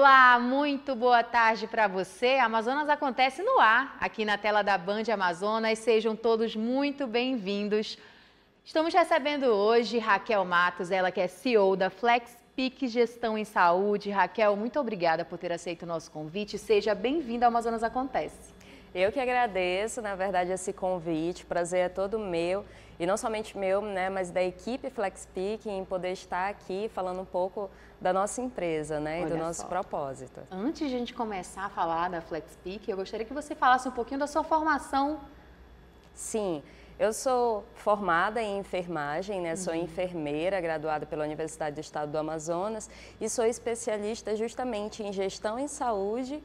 Olá, muito boa tarde para você. Amazonas Acontece no ar, aqui na tela da Band Amazonas. Sejam todos muito bem-vindos. Estamos recebendo hoje Raquel Matos, ela que é CEO da FlexPic Gestão em Saúde. Raquel, muito obrigada por ter aceito o nosso convite. Seja bem-vinda ao Amazonas Acontece. Eu que agradeço, na verdade, esse convite. O prazer é todo meu, e não somente meu, né, mas da equipe FlexPic, em poder estar aqui falando um pouco da nossa empresa, né, e do nosso propósito. Antes de a gente começar a falar da FlexPic, eu gostaria que você falasse um pouquinho da sua formação. Sim, eu sou formada em enfermagem, né, sou enfermeira, graduada pela Universidade do Estado do Amazonas, e sou especialista justamente em gestão em saúde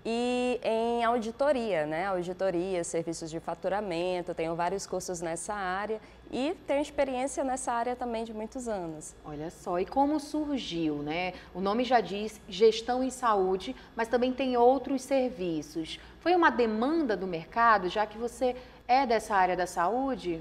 e em auditoria, né? Auditoria, serviços de faturamento, tenho vários cursos nessa área e tenho experiência nessa área também de muitos anos. Olha só, e como surgiu, né? O nome já diz gestão em saúde, mas também tem outros serviços. Foi uma demanda do mercado, já que você é dessa área da saúde?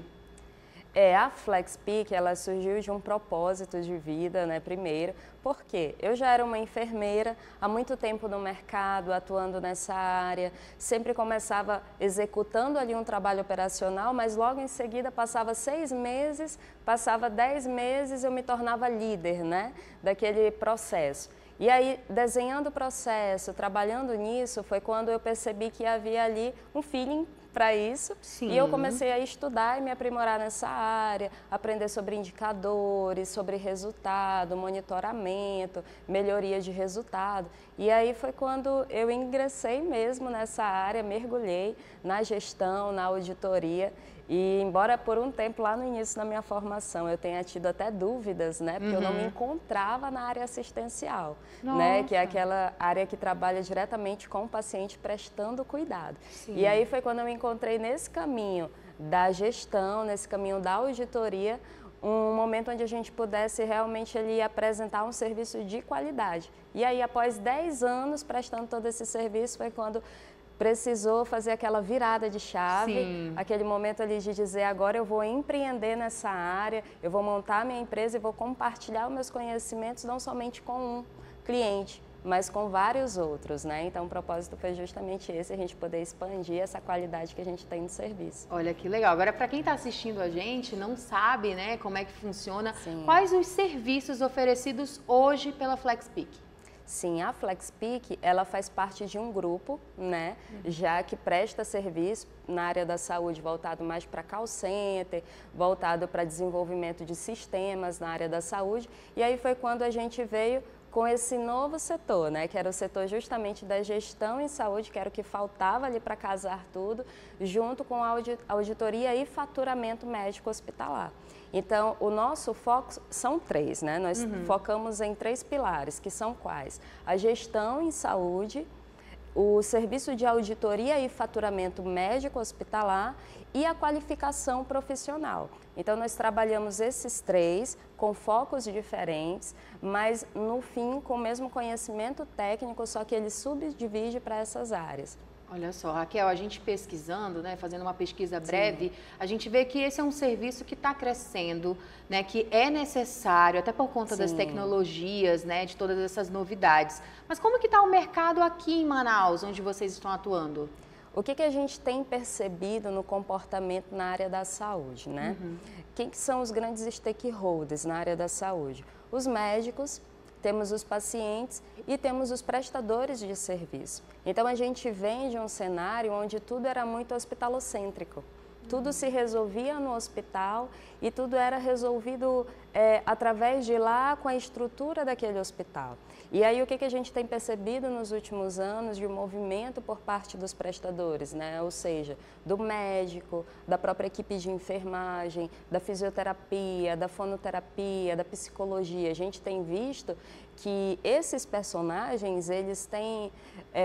A FlexPic, ela surgiu de um propósito de vida, né, primeiro, porque eu já era uma enfermeira há muito tempo no mercado, atuando nessa área, sempre começava executando ali um trabalho operacional, mas logo em seguida passava 6 meses, passava 10 meses, eu me tornava líder, né, daquele processo. E aí, desenhando o processo, trabalhando nisso, foi quando eu percebi que havia ali um feeling para isso. Sim. E eu comecei a estudar e me aprimorar nessa área, aprender sobre indicadores, sobre resultado, monitoramento, melhoria de resultado. E aí foi quando eu ingressei mesmo nessa área, mergulhei na gestão, na auditoria. E embora por um tempo lá no início da minha formação eu tenha tido até dúvidas, né, porque eu não me encontrava na área assistencial, né, que é aquela área que trabalha diretamente com o paciente prestando cuidado. Sim. E aí foi quando eu me encontrei nesse caminho da gestão, nesse caminho da auditoria, um momento onde a gente pudesse realmente ali apresentar um serviço de qualidade. E aí após 10 anos prestando todo esse serviço foi quando precisou fazer aquela virada de chave, sim, aquele momento ali de dizer, agora eu vou empreender nessa área, eu vou montar a minha empresa e vou compartilhar os meus conhecimentos não somente com um cliente, mas com vários outros, né? Então o propósito foi justamente esse, a gente poder expandir essa qualidade que a gente tem no serviço. Olha que legal. Agora, para quem está assistindo a gente, não sabe, né, como é que funciona, sim, quais os serviços oferecidos hoje pela FlexPic? Sim, a FlexPic, ela faz parte de um grupo, né, já que presta serviço na área da saúde voltado mais para call center, voltado para desenvolvimento de sistemas na área da saúde. E aí foi quando a gente veio com esse novo setor, né, que era o setor justamente da gestão em saúde, que era o que faltava ali para casar tudo, junto com a auditoria e faturamento médico hospitalar. Então, o nosso foco são 3, né? Nós focamos em 3 pilares, que são quais? A gestão em saúde, o serviço de auditoria e faturamento médico hospitalar e a qualificação profissional. Então, nós trabalhamos esses 3 com focos diferentes, mas no fim com o mesmo conhecimento técnico, só que ele subdivide para essas áreas. Olha só, Raquel, a gente pesquisando, né, fazendo uma pesquisa breve, sim, a gente vê que esse é um serviço que está crescendo, né, que é necessário, até por conta, sim, das tecnologias, né, de todas essas novidades. Mas como que está o mercado aqui em Manaus, onde vocês estão atuando? O que a gente tem percebido no comportamento na área da saúde, né? Quem que são os grandes stakeholders na área da saúde? Os médicos, temos os pacientes e temos os prestadores de serviço. Então, a gente vem de um cenário onde tudo era muito hospitalocêntrico. Tudo se resolvia no hospital e tudo era resolvido através de lá com a estrutura daquele hospital. E aí o que a gente tem percebido nos últimos anos de um movimento por parte dos prestadores, né? Ou seja, do médico, da própria equipe de enfermagem, da fisioterapia, da fonoterapia, da psicologia. A gente tem visto que esses personagens, eles têm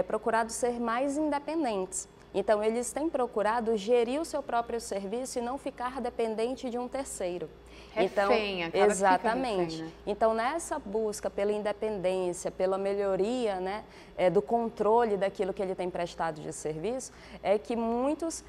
procurado ser mais independentes. Então, eles têm procurado gerir o seu próprio serviço e não ficar dependente de um terceiro. Refém, então, exatamente. Refém, né? Então, nessa busca pela independência, pela melhoria, né, do controle daquilo que ele tem prestado de serviço, é que muitos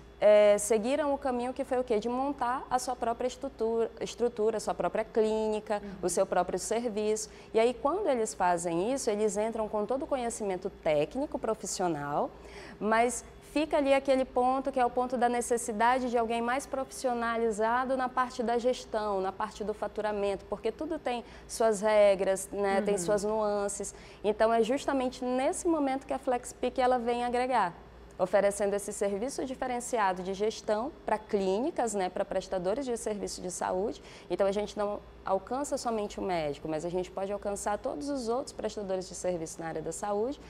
seguiram o caminho que foi o quê? De montar a sua própria estrutura, a sua própria clínica, o seu próprio serviço. E aí, quando eles fazem isso, eles entram com todo o conhecimento técnico, profissional, mas fica ali aquele ponto que é o ponto da necessidade de alguém mais profissionalizado na parte da gestão, na parte do faturamento, porque tudo tem suas regras, né, tem suas nuances. Então, é justamente nesse momento que a FlexPeak ela vem agregar, oferecendo esse serviço diferenciado de gestão para clínicas, né, para prestadores de serviço de saúde. Então, a gente não alcança somente o médico, mas a gente pode alcançar todos os outros prestadores de serviço na área da saúde,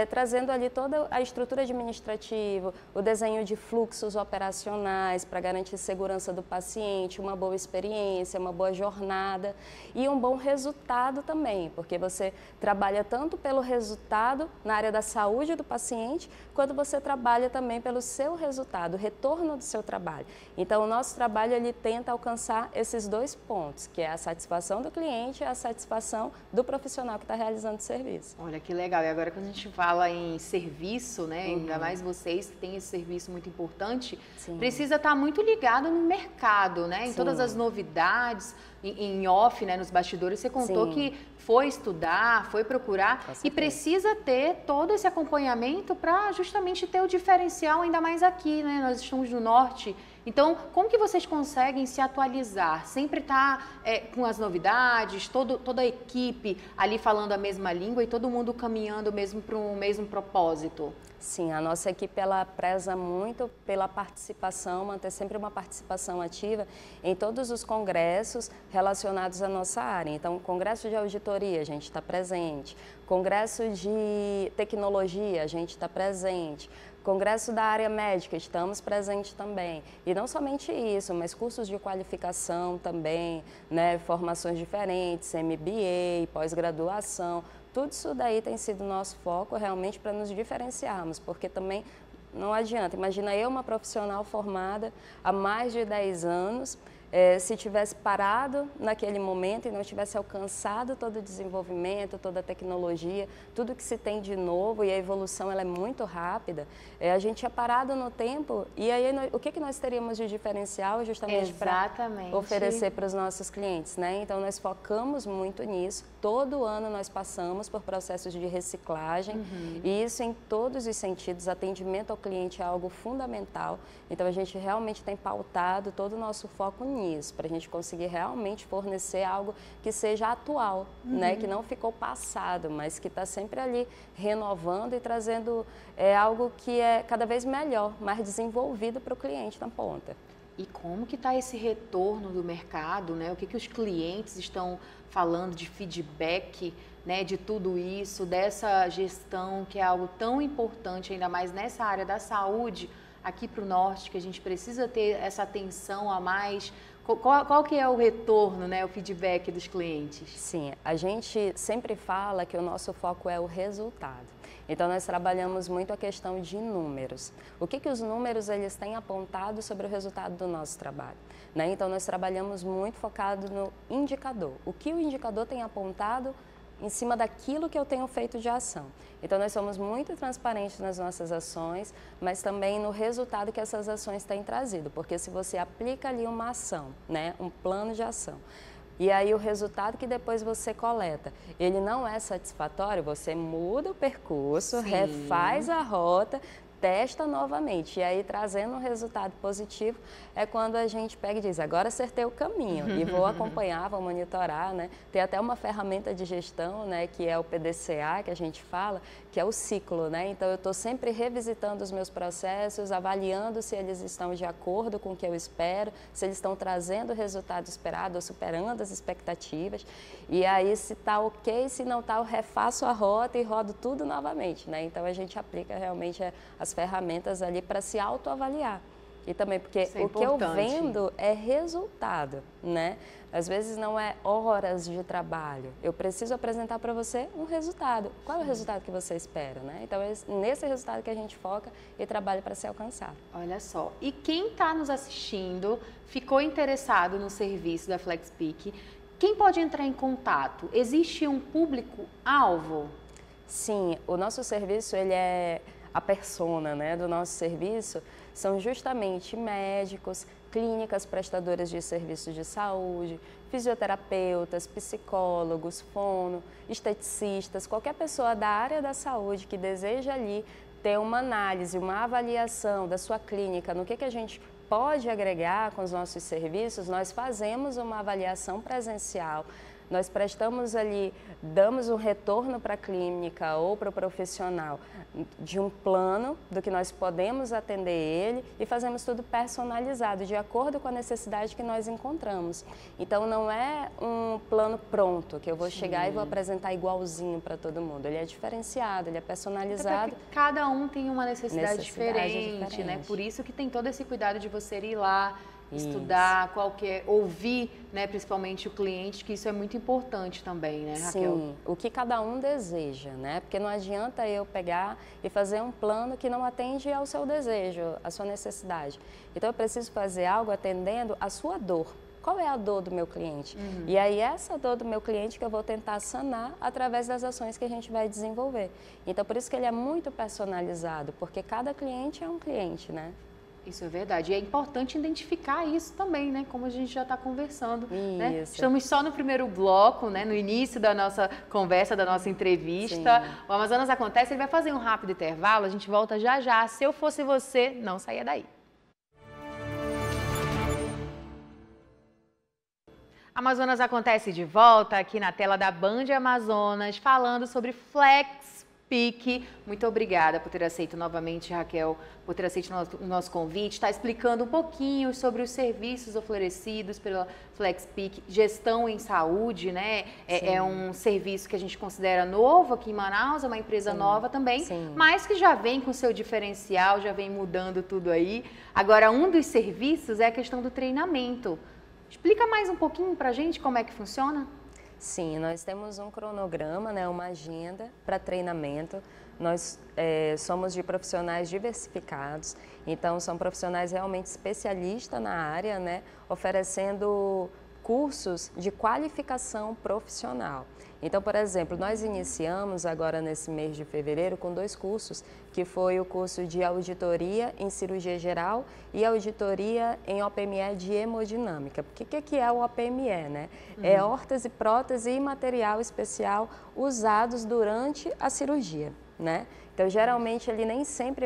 trazendo ali toda a estrutura administrativa, o desenho de fluxos operacionais para garantir segurança do paciente, uma boa experiência, uma boa jornada e um bom resultado também, porque você trabalha tanto pelo resultado na área da saúde do paciente, quanto você trabalha também pelo seu resultado, o retorno do seu trabalho. Então, o nosso trabalho ele tenta alcançar esses dois pontos, que é a satisfação do cliente e a satisfação do profissional que está realizando o serviço. Olha que legal. E agora quando a gente fala em serviço, né, ainda mais vocês que têm esse serviço muito importante, precisa estar muito ligado no mercado, né, em todas as novidades, em off, né, nos bastidores, você contou que foi estudar, foi procurar e precisa ter todo esse acompanhamento para justamente ter o diferencial, ainda mais aqui, né, nós estamos no norte. Então, como que vocês conseguem se atualizar? Sempre estar com as novidades, toda a equipe ali falando a mesma língua e todo mundo caminhando mesmo para um mesmo propósito? Sim, a nossa equipe ela preza muito pela participação, manter sempre uma participação ativa em todos os congressos relacionados à nossa área. Então, congresso de auditoria, a gente está presente, congresso de tecnologia, a gente está presente, congresso da área médica, estamos presentes também. E não somente isso, mas cursos de qualificação também, né, formações diferentes, MBA, pós-graduação. Tudo isso daí tem sido nosso foco realmente para nos diferenciarmos, porque também não adianta. Imagina eu, uma profissional formada há mais de 10 anos, se tivesse parado naquele momento e não tivesse alcançado todo o desenvolvimento, toda a tecnologia, tudo que se tem de novo e a evolução ela é muito rápida, a gente tinha parado no tempo e aí o que nós teríamos de diferencial justamente para oferecer para os nossos clientes, né? Então nós focamos muito nisso, todo ano nós passamos por processos de reciclagem e isso em todos os sentidos, atendimento ao cliente é algo fundamental, então a gente realmente tem pautado todo o nosso foco nisso, para a gente conseguir realmente fornecer algo que seja atual, né? Que não ficou passado, mas que está sempre ali renovando e trazendo algo que é cada vez melhor, mais desenvolvido para o cliente na ponta. E como que está esse retorno do mercado, né? O que os clientes estão falando de feedback, né? De tudo isso, dessa gestão que é algo tão importante, ainda mais nessa área da saúde, aqui para o norte, que a gente precisa ter essa atenção a mais. Qual que é o retorno, né, o feedback dos clientes? Sim, a gente sempre fala que o nosso foco é o resultado. Então, nós trabalhamos muito a questão de números. O que os números eles têm apontado sobre o resultado do nosso trabalho? Né? Então, nós trabalhamos muito focado no indicador. O que o indicador tem apontado em cima daquilo que eu tenho feito de ação. Então, nós somos muito transparentes nas nossas ações, mas também no resultado que essas ações têm trazido, porque se você aplica ali uma ação, né, um plano de ação, e aí o resultado que depois você coleta, ele não é satisfatório, você muda o percurso, refaz a rota, testa novamente, e aí trazendo um resultado positivo é quando a gente pega e diz, agora acertei o caminho e vou acompanhar, vou monitorar, né? Tem até uma ferramenta de gestão, né, que é o PDCA, que a gente fala, que é o ciclo, né? Então eu estou sempre revisitando os meus processos, avaliando se eles estão de acordo com o que eu espero, se eles estão trazendo o resultado esperado ou superando as expectativas, e aí se está ok, se não está, eu refaço a rota e rodo tudo novamente, né? Então a gente aplica realmente as ferramentas ali para se autoavaliar. E também porque o que eu vendo é resultado, né? Às vezes não é horas de trabalho. Eu preciso apresentar para você um resultado. Qual é o resultado que você espera, né? Então, é nesse resultado que a gente foca e trabalha para ser alcançado. Olha só. E quem está nos assistindo, ficou interessado no serviço da FlexPic, quem pode entrar em contato? Existe um público-alvo? Sim, o nosso serviço, ele é a persona, né, do nosso serviço, são justamente médicos, clínicas prestadoras de serviços de saúde, fisioterapeutas, psicólogos, fono, esteticistas, qualquer pessoa da área da saúde que deseja ali ter uma análise, uma avaliação da sua clínica, no que a gente pode agregar com os nossos serviços, nós fazemos uma avaliação presencial. Nós prestamos ali, damos um retorno para a clínica ou para o profissional de um plano do que nós podemos atender ele e fazemos tudo personalizado, de acordo com a necessidade que nós encontramos. Então, não é um plano pronto, que eu vou chegar e vou apresentar igualzinho para todo mundo. Ele é diferenciado, ele é personalizado. Cada um tem uma necessidade diferente, né? Por isso que tem todo esse cuidado de você ir lá, estudar, ouvir, né, principalmente o cliente, que isso é muito importante também, né, Raquel? Sim, o que cada um deseja, né? Porque não adianta eu pegar e fazer um plano que não atende ao seu desejo, à sua necessidade. Então, eu preciso fazer algo atendendo a sua dor. Qual é a dor do meu cliente? E aí, essa dor do meu cliente que eu vou tentar sanar através das ações que a gente vai desenvolver. Então, por isso que ele é muito personalizado, porque cada cliente é um cliente, né? Isso é verdade. E é importante identificar isso também, né? Como a gente já está conversando. Né? Estamos só no primeiro bloco, né? No início da nossa conversa, da nossa entrevista. Sim. O Amazonas Acontece, ele vai fazer um rápido intervalo, a gente volta já já. Se eu fosse você, não saia daí. Amazonas Acontece de volta aqui na tela da Band Amazonas, falando sobre FlexPic. Muito obrigada por ter aceito novamente, Raquel, por ter aceito o nosso convite. Está explicando um pouquinho sobre os serviços oferecidos pela FlexPic, gestão em saúde, né? É um serviço que a gente considera novo aqui em Manaus, é uma empresa nova também, mas que já vem com seu diferencial, já vem mudando tudo aí. Agora, um dos serviços é a questão do treinamento. Explica mais um pouquinho para a gente como é que funciona? Sim, nós temos um cronograma, né, uma agenda para treinamento. Nós somos de profissionais diversificados, então são profissionais realmente especialistas na área, né, oferecendo cursos de qualificação profissional. Então, por exemplo, nós iniciamos agora nesse mês de fevereiro com 2 cursos, que foi o curso de auditoria em cirurgia geral e auditoria em OPME de hemodinâmica. O que é o OPME, né? É órtese, prótese e material especial usados durante a cirurgia, né? Então, geralmente, ele nem sempre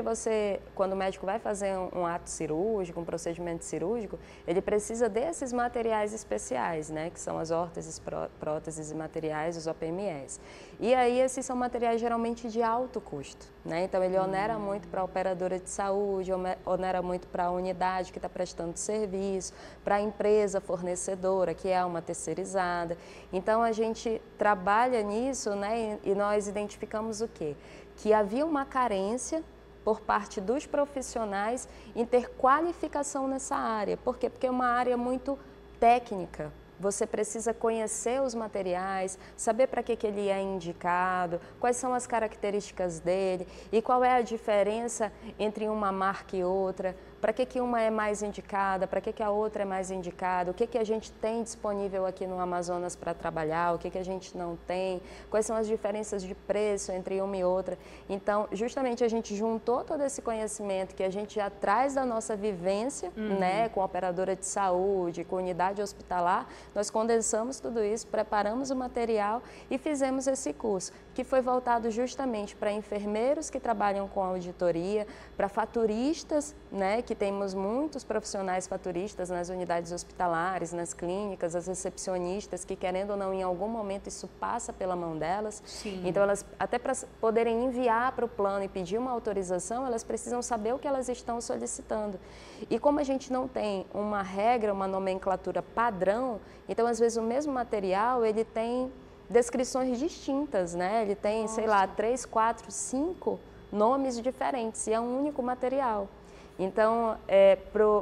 quando o médico vai fazer um ato cirúrgico, um procedimento cirúrgico, ele precisa desses materiais especiais, né? Que são as órteses, próteses e materiais, os OPMEs. E aí, esses são materiais geralmente de alto custo, né? Então, ele onera muito para a operadora de saúde, onera muito para a unidade que está prestando serviço, para a empresa fornecedora, que é uma terceirizada. Então, a gente trabalha nisso, né? E nós identificamos o quê? Que havia uma carência por parte dos profissionais em ter qualificação nessa área. Por quê? Porque é uma área muito técnica. Você precisa conhecer os materiais, saber para que ele é indicado, quais são as características dele e qual é a diferença entre uma marca e outra, para que uma é mais indicada, para que a outra é mais indicada, o que a gente tem disponível aqui no Amazonas para trabalhar, o que a gente não tem, quais são as diferenças de preço entre uma e outra. Então, justamente a gente juntou todo esse conhecimento que a gente já traz da nossa vivência, né, com operadora de saúde, com unidade hospitalar, nós condensamos tudo isso, preparamos o material e fizemos esse curso, que foi voltado justamente para enfermeiros que trabalham com auditoria, para faturistas, né, que temos muitos profissionais faturistas nas unidades hospitalares, nas clínicas, as recepcionistas, que querendo ou não, em algum momento isso passa pela mão delas. Sim. Então, elas, até para poderem enviar para o plano e pedir uma autorização, elas precisam saber o que elas estão solicitando. E como a gente não tem uma regra, uma nomenclatura padrão, então, às vezes, o mesmo material, ele tem descrições distintas, né? Ele tem, sei lá, 3, 4, 5 nomes diferentes e é um único material. Então,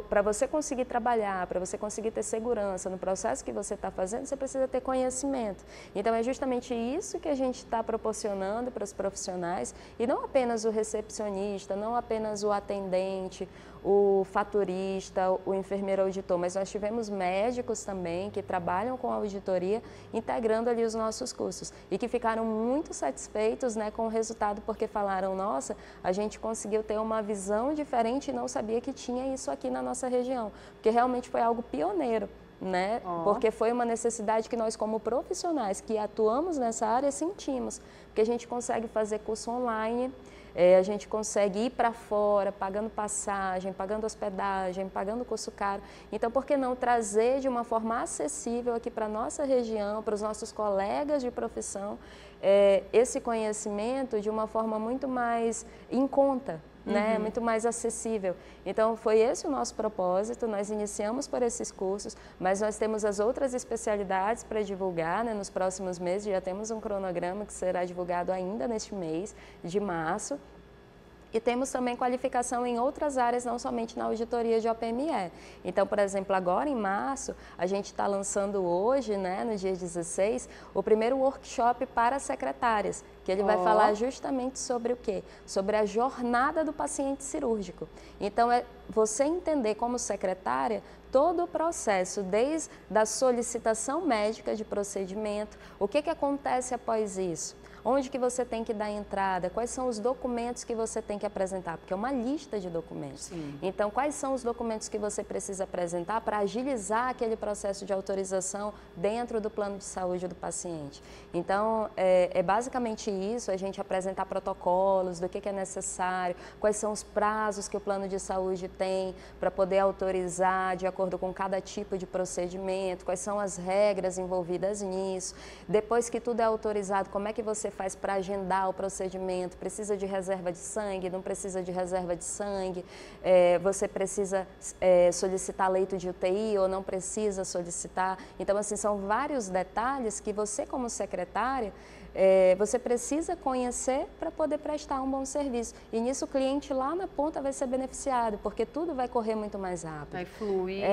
para você conseguir trabalhar, para você conseguir ter segurança no processo que você está fazendo, você precisa ter conhecimento. Então, é justamente isso que a gente está proporcionando para os profissionais, e não apenas o recepcionista, não apenas o atendente, o faturista, o enfermeiro auditor, mas nós tivemos médicos também que trabalham com auditoria, integrando ali os nossos cursos e que ficaram muito satisfeitos, né, com o resultado, porque falaram, nossa, a gente conseguiu ter uma visão diferente e não sabia que tinha isso aqui na nossa região, porque realmente foi algo pioneiro. Né? Porque foi uma necessidade que nós, como profissionais que atuamos nessa área, sentimos, porque a gente consegue fazer curso online, a gente consegue ir para fora, pagando passagem, pagando hospedagem, pagando curso caro. Então, por que não trazer de uma forma acessível aqui para a nossa região, para os nossos colegas de profissão, esse conhecimento de uma forma muito mais em conta? Né? Muito mais acessível. Então, foi esse o nosso propósito, nós iniciamos por esses cursos, mas nós temos as outras especialidades para divulgar, né? Nos próximos meses, já temos um cronograma que será divulgado ainda neste mês de março. E temos também qualificação em outras áreas, não somente na auditoria de OPME. Então, por exemplo, agora em março, a gente está lançando hoje, né, no dia 16, o primeiro workshop para secretárias, que ele vai falar justamente sobre o quê? Sobre a jornada do paciente cirúrgico. Então, é você entender como secretária todo o processo, desde a solicitação médica de procedimento, o que acontece após isso? Onde que você tem que dar entrada, quais são os documentos que você tem que apresentar, porque é uma lista de documentos. Sim. Então, quais são os documentos que você precisa apresentar para agilizar aquele processo de autorização dentro do plano de saúde do paciente. Então, é basicamente isso, a gente apresentar protocolos do que é necessário, quais são os prazos que o plano de saúde tem para poder autorizar de acordo com cada tipo de procedimento, quais são as regras envolvidas nisso. Depois que tudo é autorizado, como é que você faz para agendar o procedimento? Precisa de reserva de sangue? Não precisa de reserva de sangue? Você precisa solicitar leito de UTI ou não precisa solicitar? Então, assim, são vários detalhes que você, como secretária, você precisa conhecer para poder prestar um bom serviço. E nisso o cliente lá na ponta vai ser beneficiado, porque tudo vai correr muito mais rápido. Vai fluir.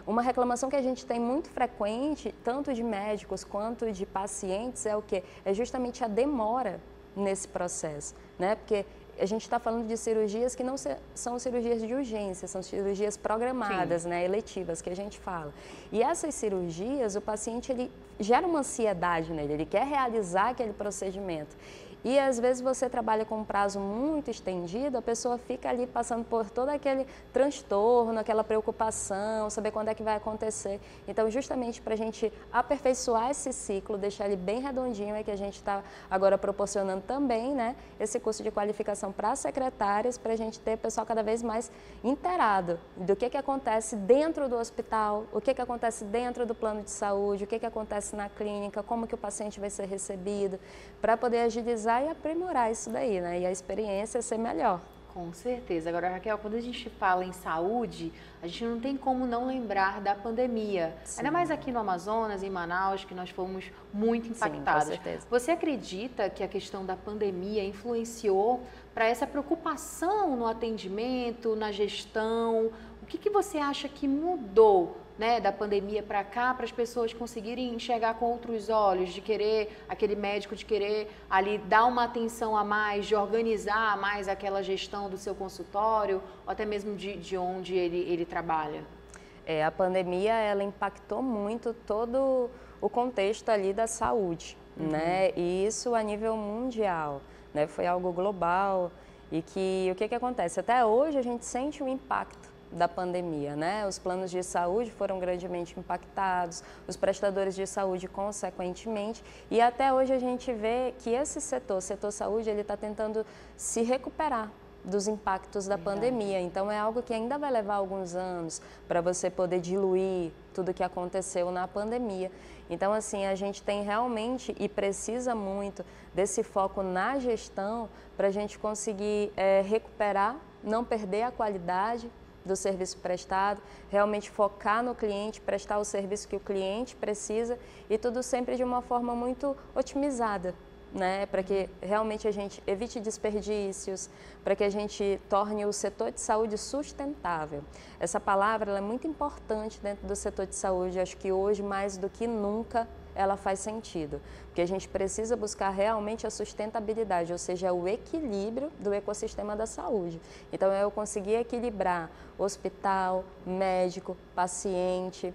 Uma reclamação que a gente tem muito frequente, tanto de médicos quanto de pacientes, é o quê? É justamente a demora nesse processo, né? Porque a gente está falando de cirurgias que não são cirurgias de urgência, são cirurgias programadas, né, eletivas, que a gente fala. E essas cirurgias, o paciente ele gera uma ansiedade nele, ele quer realizar aquele procedimento. E às vezes você trabalha com um prazo muito estendido, a pessoa fica ali passando por todo aquele transtorno, aquela preocupação, saber quando é que vai acontecer. Então, justamente para a gente aperfeiçoar esse ciclo, deixar ele bem redondinho, é que a gente está agora proporcionando também, né, esse curso de qualificação para secretárias, para a gente ter o pessoal cada vez mais inteirado do que acontece dentro do hospital, o que acontece dentro do plano de saúde, o que acontece na clínica, como que o paciente vai ser recebido, para poder agilizar e aprimorar isso daí, né? E a experiência ser melhor. Com certeza. Agora, Raquel, quando a gente fala em saúde, a gente não tem como não lembrar da pandemia. Sim. Ainda mais aqui no Amazonas, em Manaus, que nós fomos muito impactados. Sim, com certeza. Você acredita que a questão da pandemia influenciou para essa preocupação no atendimento, na gestão? O que você acha que mudou, né, da pandemia para cá, para as pessoas conseguirem enxergar com outros olhos, de querer, aquele médico de querer ali dar uma atenção a mais, de organizar mais aquela gestão do seu consultório, ou até mesmo de onde ele trabalha? A pandemia, ela impactou muito todo o contexto ali da saúde, né, e isso a nível mundial, né, foi algo global e que o que acontece? Até hoje a gente sente o impacto da pandemia, né? Os planos de saúde foram grandemente impactados, os prestadores de saúde consequentemente, e até hoje a gente vê que esse setor saúde, ele está tentando se recuperar dos impactos da pandemia. Então é algo que ainda vai levar alguns anos para você poder diluir tudo que aconteceu na pandemia. Então, assim, a gente tem realmente e precisa muito desse foco na gestão para a gente conseguir recuperar, não perder a qualidade do serviço prestado, realmente focar no cliente, prestar o serviço que o cliente precisa e tudo sempre de uma forma muito otimizada, né, para que realmente a gente evite desperdícios, para que a gente torne o setor de saúde sustentável. Essa palavra ela é muito importante dentro do setor de saúde, acho que hoje mais do que nunca ela faz sentido, porque a gente precisa buscar realmente a sustentabilidade, ou seja, o equilíbrio do ecossistema da saúde. Então, eu conseguir equilibrar hospital, médico, paciente,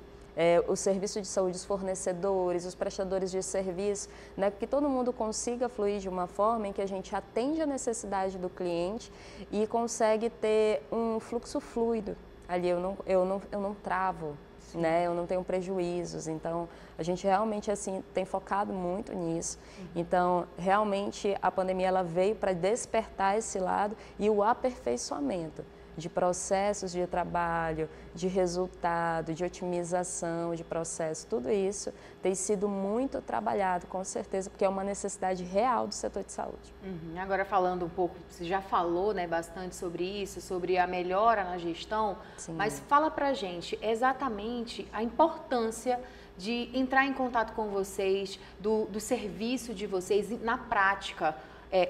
o serviço de saúde, os fornecedores, os prestadores de serviço, né, que todo mundo consiga fluir de uma forma em que a gente atende a necessidade do cliente e consegue ter um fluxo fluido. Ali eu não travo, né, eu não tenho prejuízos, então a gente realmente assim tem focado muito nisso. Então, realmente a pandemia ela veio para despertar esse lado e o aperfeiçoamento de processos de trabalho, de resultado, de otimização de processo, tudo isso tem sido muito trabalhado, com certeza, porque é uma necessidade real do setor de saúde. Agora falando um pouco, você já falou, né, bastante sobre isso, sobre a melhora na gestão, sim, mas fala pra gente exatamente a importância de entrar em contato com vocês, do serviço de vocês na prática.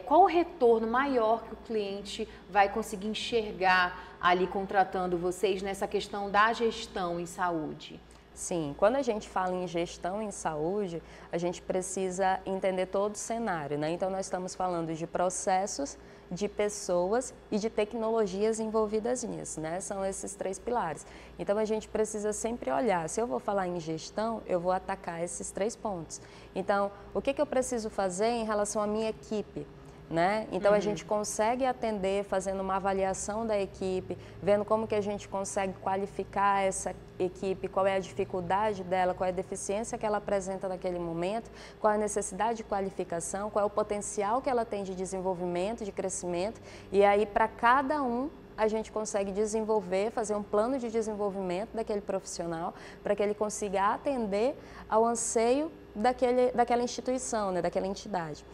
Qual o retorno maior que o cliente vai conseguir enxergar ali contratando vocês nessa questão da gestão em saúde? Sim, quando a gente fala em gestão em saúde, a gente precisa entender todo o cenário, né? Então, nós estamos falando de processos, de pessoas e de tecnologias envolvidas nisso, né? São esses três pilares. Então, a gente precisa sempre olhar, se eu vou falar em gestão, eu vou atacar esses três pontos. Então, o que eu preciso fazer em relação à minha equipe? Né? Então, a gente consegue atender fazendo uma avaliação da equipe, vendo como que a gente consegue qualificar essa equipe, qual é a dificuldade dela, qual é a deficiência que ela apresenta naquele momento, qual é a necessidade de qualificação, qual é o potencial que ela tem de desenvolvimento, de crescimento, e aí para cada um a gente consegue desenvolver, fazer um plano de desenvolvimento daquele profissional para que ele consiga atender ao anseio daquela instituição, né, daquela entidade.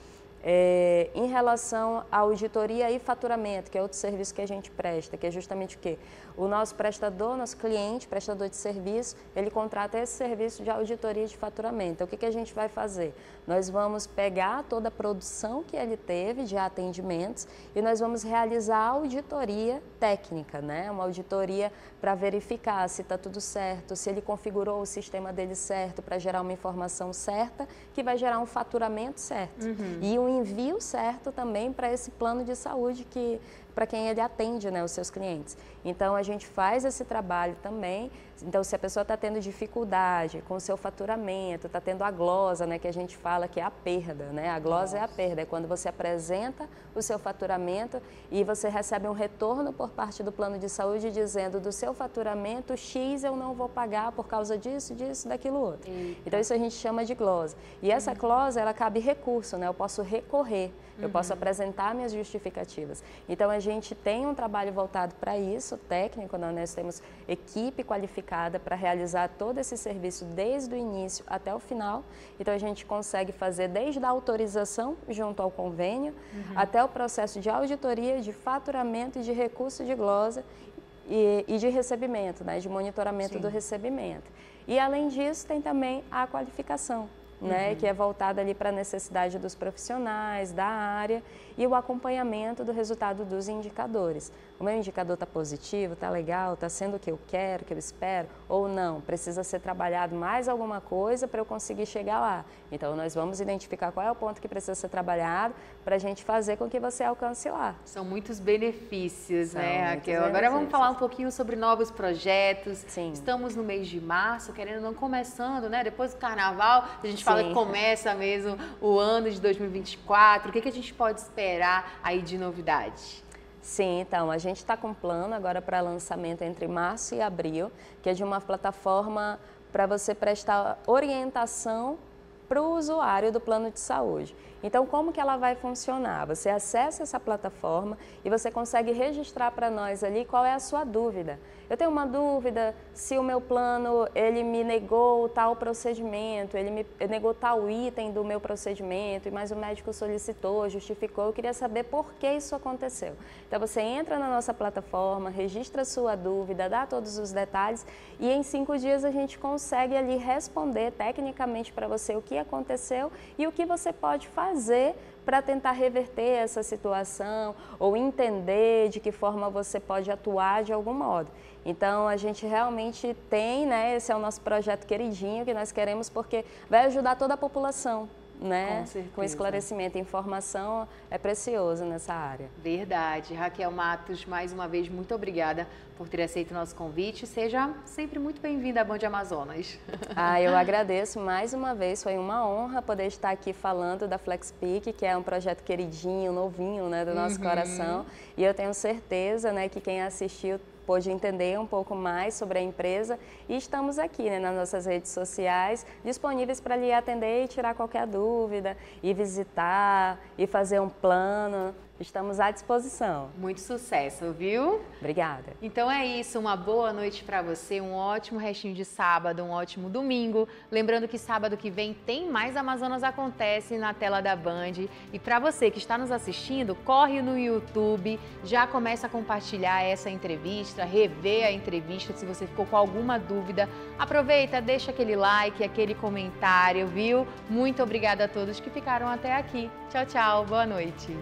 Em relação à auditoria e faturamento, que é outro serviço que a gente presta, que é justamente o quê? O nosso prestador, nosso cliente, prestador de serviço, ele contrata esse serviço de auditoria de faturamento. Então, o que a gente vai fazer? Nós vamos pegar toda a produção que ele teve de atendimentos e nós vamos realizar a auditoria técnica, né? Uma auditoria para verificar se está tudo certo, se ele configurou o sistema dele certo para gerar uma informação certa, que vai gerar um faturamento certo. E um envio certo também para esse plano de saúde para quem ele atende, né, os seus clientes. Então, a gente faz esse trabalho também. Então, se a pessoa está tendo dificuldade com o seu faturamento, está tendo a glosa, né, que a gente fala que é a perda, né? A glosa é a perda, é quando você apresenta o seu faturamento e você recebe um retorno por parte do plano de saúde dizendo do seu faturamento X eu não vou pagar por causa disso, disso, daquilo outro. Então, isso a gente chama de glosa. E essa glosa, ela cabe recurso, né? Eu posso recorrer, eu posso apresentar minhas justificativas. Então, a gente tem um trabalho voltado para isso, técnico, né? Nós temos equipe qualificada para realizar todo esse serviço desde o início até o final. Então, a gente consegue fazer desde a autorização junto ao convênio, até o processo de auditoria, de faturamento e de recurso de glosa e de recebimento, né? De monitoramento do recebimento. E, além disso, tem também a qualificação, né, que é voltada ali para a necessidade dos profissionais, da área e o acompanhamento do resultado dos indicadores. O meu indicador está positivo, está legal, está sendo o que eu quero, o que eu espero, ou não, precisa ser trabalhado mais alguma coisa para eu conseguir chegar lá. Então, nós vamos identificar qual é o ponto que precisa ser trabalhado para a gente fazer com que você alcance lá. São muitos benefícios, né, Raquel? Agora vamos falar um pouquinho sobre novos projetos. Sim. Estamos no mês de março, querendo ou não, começando, né? Depois do carnaval, a gente fala que começa mesmo o ano de 2024. O que a gente pode esperar aí de novidade? Sim, então, a gente está com um plano agora para lançamento entre março e abril, que é de uma plataforma para você prestar orientação para o usuário do plano de saúde. Então, como que ela vai funcionar? Você acessa essa plataforma e você consegue registrar para nós ali qual é a sua dúvida. Eu tenho uma dúvida se o meu plano, ele me negou tal procedimento, ele me negou tal item do meu procedimento, mas o médico solicitou, justificou, eu queria saber por que isso aconteceu. Então, você entra na nossa plataforma, registra a sua dúvida, dá todos os detalhes e em 5 dias a gente consegue ali responder tecnicamente para você o que aconteceu e o que você pode fazer para tentar reverter essa situação ou entender de que forma você pode atuar de algum modo. Então, a gente realmente tem, né, esse é o nosso projeto queridinho que nós queremos porque vai ajudar toda a população, né? Com certeza. Com esclarecimento, informação é precioso nessa área. Verdade. Raquel Matos, mais uma vez, muito obrigada por ter aceito o nosso convite. Seja sempre muito bem-vinda à Band Amazonas. Eu agradeço mais uma vez, foi uma honra poder estar aqui falando da FlexPic, que é um projeto queridinho, novinho, né, do nosso coração. E eu tenho certeza, né, que quem assistiu pôde entender um pouco mais sobre a empresa e estamos aqui, né, nas nossas redes sociais, disponíveis para lhe atender e tirar qualquer dúvida, e visitar, e fazer um plano. Estamos à disposição. Muito sucesso, viu? Obrigada. Então é isso, uma boa noite para você, um ótimo restinho de sábado, um ótimo domingo. Lembrando que sábado que vem tem mais Amazonas Acontece na tela da Band. E para você que está nos assistindo, corre no YouTube, já começa a compartilhar essa entrevista, rever a entrevista se você ficou com alguma dúvida. Aproveita, deixa aquele like, aquele comentário, viu? Muito obrigada a todos que ficaram até aqui. Tchau, tchau, boa noite.